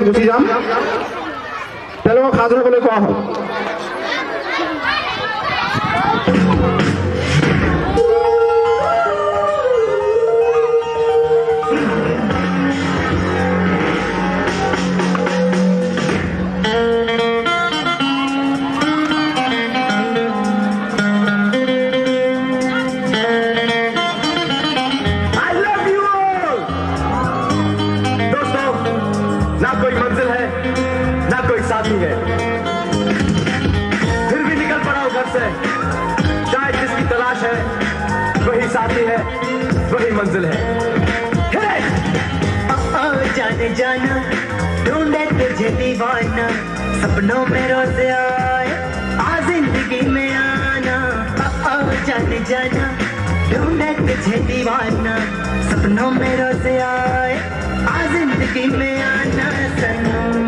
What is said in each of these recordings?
Gucci যাম তেওঁলোকক সাজু হ'বলৈ কোৱা হ'ল फिर भी निकल पड़ा हूं घर से शायद जिसकी तलाश है वही साथी है वही मंजिल है जाने जाना ढूंढे तुझे दीवाना सपनों में रोज आए आ जिंदगी में आना जाने जाना ढूंढे तुझे दीवाना सपनों में रोज आए आ जिंदगी में आना सनम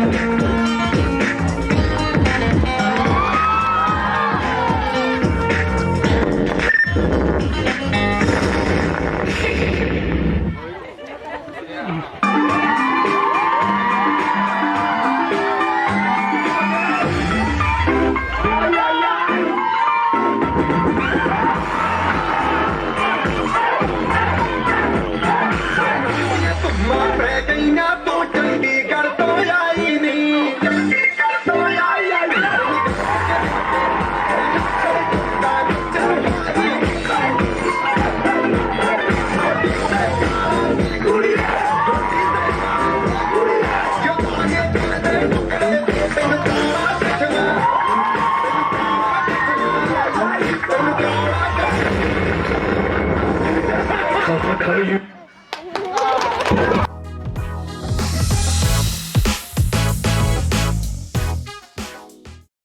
How are you?